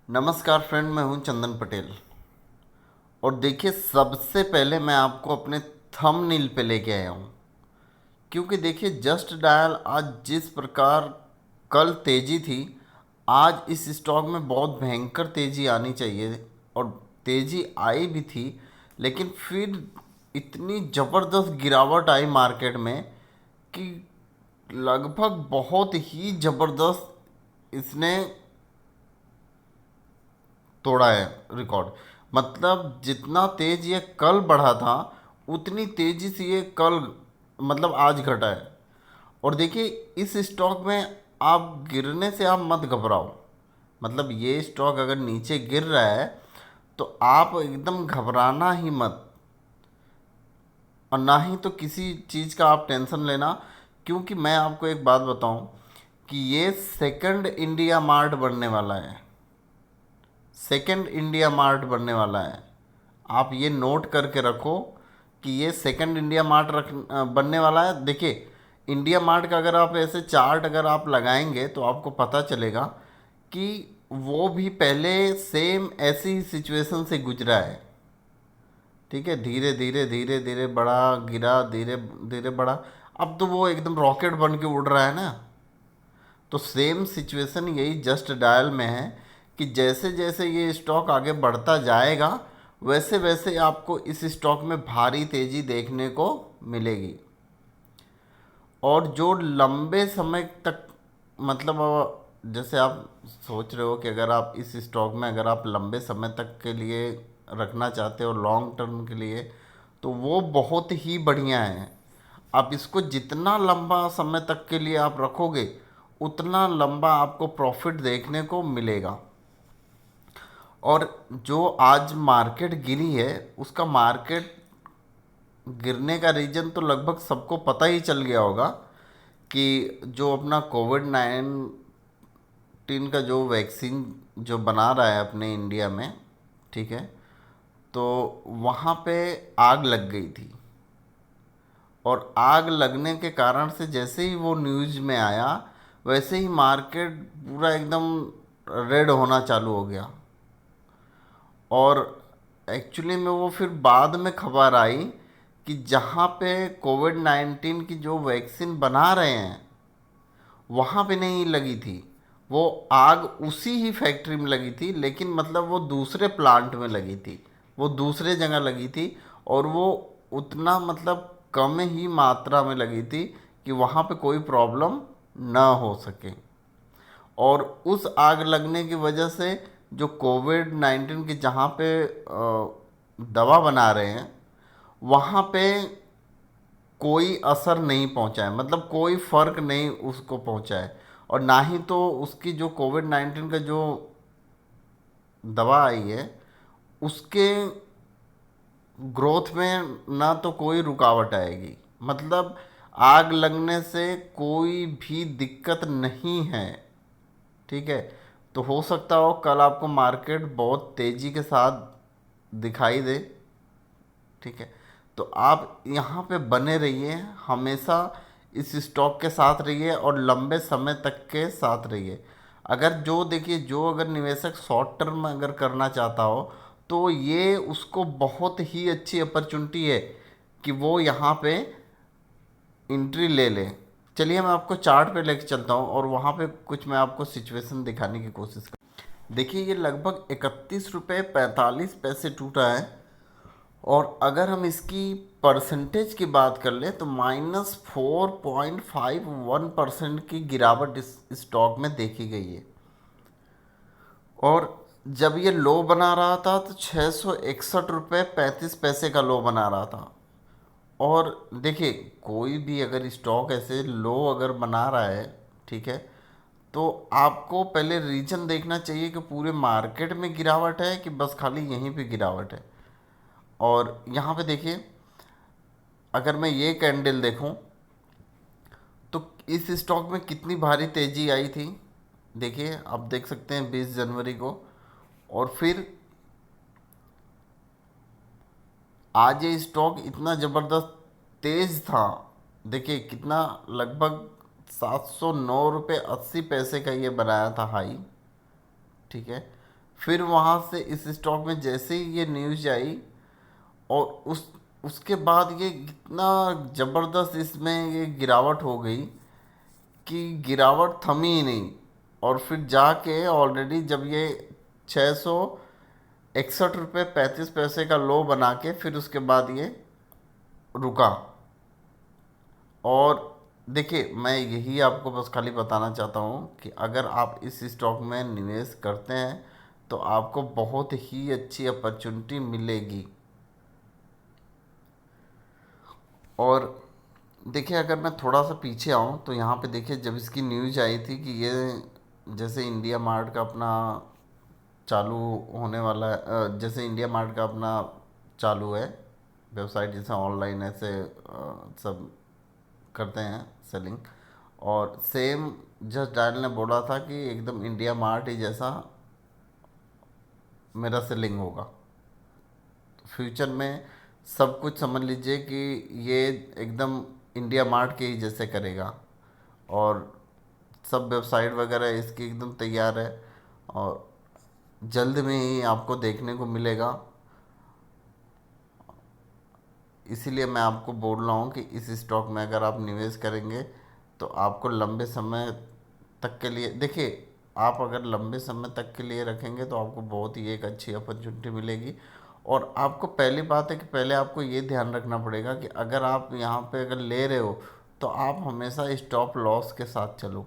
नमस्कार फ्रेंड, मैं हूं चंदन पटेल। और देखिए, सबसे पहले मैं आपको अपने थंबनेल पे लेके आया हूं, क्योंकि देखिए जस्ट डायल आज जिस प्रकार कल तेजी थी, आज इस स्टॉक में बहुत भयंकर तेजी आनी चाहिए और तेजी आई भी थी। लेकिन फिर इतनी ज़बरदस्त गिरावट आई मार्केट में कि लगभग बहुत ही ज़बरदस्त इसने तोड़ा है रिकॉर्ड। मतलब जितना तेज ये कल बढ़ा था, उतनी तेजी से ये कल मतलब आज घटा है। और देखिए, इस स्टॉक में आप गिरने से आप मत घबराओ। मतलब ये स्टॉक अगर नीचे गिर रहा है तो आप एकदम घबराना ही मत, और ना ही तो किसी चीज़ का आप टेंशन लेना। क्योंकि मैं आपको एक बात बताऊं कि ये सेकंड इंडिया मार्ट बनने वाला है। सेकंड इंडिया मार्ट बनने वाला है। आप ये नोट करके रखो कि ये सेकंड इंडिया मार्ट बनने वाला है। देखिए, इंडिया मार्ट का अगर आप ऐसे चार्ट अगर आप लगाएंगे तो आपको पता चलेगा कि वो भी पहले सेम ऐसी ही सिचुएशन से गुजरा है। ठीक है, धीरे धीरे धीरे धीरे बड़ा, गिरा, धीरे धीरे बड़ा। अब तो वो एकदम रॉकेट बन के उड़ रहा है ना। तो सेम सिचुएशन यही जस्ट डायल में है कि जैसे जैसे ये स्टॉक आगे बढ़ता जाएगा, वैसे वैसे आपको इस स्टॉक में भारी तेज़ी देखने को मिलेगी। और जो लंबे समय तक, मतलब जैसे आप सोच रहे हो कि अगर आप इस स्टॉक में अगर आप लंबे समय तक के लिए रखना चाहते हो, लॉन्ग टर्म के लिए, तो वो बहुत ही बढ़िया है। आप इसको जितना लंबा समय तक के लिए आप रखोगे, उतना लंबा आपको प्रॉफिट देखने को मिलेगा। और जो आज मार्केट गिरी है, उसका मार्केट गिरने का रीज़न तो लगभग सबको पता ही चल गया होगा कि जो अपना कोविड 19 का जो वैक्सीन जो बना रहा है अपने इंडिया में, ठीक है, तो वहाँ पे आग लग गई थी। और आग लगने के कारण से जैसे ही वो न्यूज़ में आया, वैसे ही मार्केट पूरा एकदम रेड होना चालू हो गया। और एक्चुअली में वो फिर बाद में खबर आई कि जहाँ पे कोविड 19 की जो वैक्सीन बना रहे हैं, वहाँ पे नहीं लगी थी। वो आग उसी ही फैक्ट्री में लगी थी, लेकिन मतलब वो दूसरे प्लांट में लगी थी, वो दूसरे जगह लगी थी। और वो उतना मतलब कम ही मात्रा में लगी थी कि वहाँ पे कोई प्रॉब्लम ना हो सके। और उस आग लगने की वजह से जो कोविड 19 की जहाँ पे दवा बना रहे हैं, वहाँ पे कोई असर नहीं पहुंचा है, मतलब कोई फ़र्क नहीं उसको पहुंचा है। और ना ही तो उसकी जो कोविड 19 का जो दवा आई है, उसके ग्रोथ में ना तो कोई रुकावट आएगी। मतलब आग लगने से कोई भी दिक्कत नहीं है। ठीक है, तो हो सकता हो कल आपको मार्केट बहुत तेज़ी के साथ दिखाई दे। ठीक है, तो आप यहाँ पे बने रहिए, हमेशा इस स्टॉक के साथ रहिए और लंबे समय तक के साथ रहिए। अगर जो देखिए, जो अगर निवेशक शॉर्ट टर्म में अगर करना चाहता हो, तो ये उसको बहुत ही अच्छी अपॉर्चुनिटी है कि वो यहाँ पे एंट्री ले ले। चलिए, मैं आपको चार्ट पे लेके चलता हूँ और वहाँ पे कुछ मैं आपको सिचुएशन दिखाने की कोशिश कर। देखिए, ये लगभग 31 रुपये 45 पैसे टूटा है। और अगर हम इसकी परसेंटेज की बात कर लें तो -4.51% की गिरावट इस स्टॉक में देखी गई है। और जब ये लो बना रहा था तो 661 रुपये 35 पैसे का लो बना रहा था। और देखिए, कोई भी अगर स्टॉक ऐसे लो अगर बना रहा है, ठीक है, तो आपको पहले रीजन देखना चाहिए कि पूरे मार्केट में गिरावट है कि बस खाली यहीं पे गिरावट है। और यहाँ पे देखिए, अगर मैं ये कैंडल देखूं तो इस स्टॉक में कितनी भारी तेजी आई थी। देखिए, आप देख सकते हैं 20 जनवरी को। और फिर आज ये स्टॉक इतना ज़बरदस्त तेज था। देखिए कितना, लगभग 709 रुपये 80 पैसे का ये बनाया था हाई। ठीक है, फिर वहाँ से इस स्टॉक में जैसे ही ये न्यूज़ आई, और उसके बाद ये इतना ज़बरदस्त इसमें ये गिरावट हो गई कि गिरावट थमी ही नहीं। और फिर जाके ऑलरेडी जब ये 661 रुपये 35 पैसे का लो बना के फिर उसके बाद ये रुका। और देखिए, मैं यही आपको बस खाली बताना चाहता हूँ कि अगर आप इस स्टॉक में निवेश करते हैं तो आपको बहुत ही अच्छी अपॉर्चुनिटी मिलेगी। और देखिए, अगर मैं थोड़ा सा पीछे आऊँ तो यहाँ पे देखिए, जब इसकी न्यूज़ आई थी कि ये जैसे इंडिया मार्ट का अपना चालू होने वाला है, जैसे इंडिया मार्ट का अपना चालू है वेबसाइट, जैसे ऑनलाइन ऐसे सब करते हैं सेलिंग। और सेम जस्ट डायल ने बोला था कि एकदम इंडिया मार्ट ही जैसा मेरा सेलिंग होगा। फ्यूचर में सब कुछ समझ लीजिए कि ये एकदम इंडिया मार्ट के ही जैसे करेगा। और सब वेबसाइट वगैरह इसकी एकदम तैयार है, और जल्द में ही आपको देखने को मिलेगा। इसीलिए मैं आपको बोल रहा हूँ कि इस स्टॉक में अगर आप निवेश करेंगे तो आपको लंबे समय तक के लिए, देखिए, आप अगर लंबे समय तक के लिए रखेंगे तो आपको बहुत ही एक अच्छी अपॉर्चुनिटी मिलेगी। और आपको पहली बात है कि पहले आपको ये ध्यान रखना पड़ेगा कि अगर आप यहाँ पे अगर ले रहे हो तो आप हमेशा स्टॉप लॉस के साथ चलो।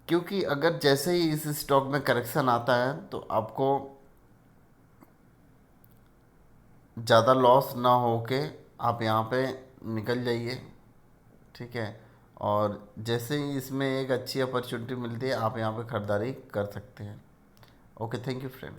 क्योंकि अगर जैसे ही इस स्टॉक में करेक्शन आता है तो आपको ज़्यादा लॉस ना होके आप यहाँ पे निकल जाइए, ठीक है। और जैसे ही इसमें एक अच्छी अपॉर्चुनिटी मिलती है आप यहाँ पे ख़रीदारी कर सकते हैं। Okay, thank you friend.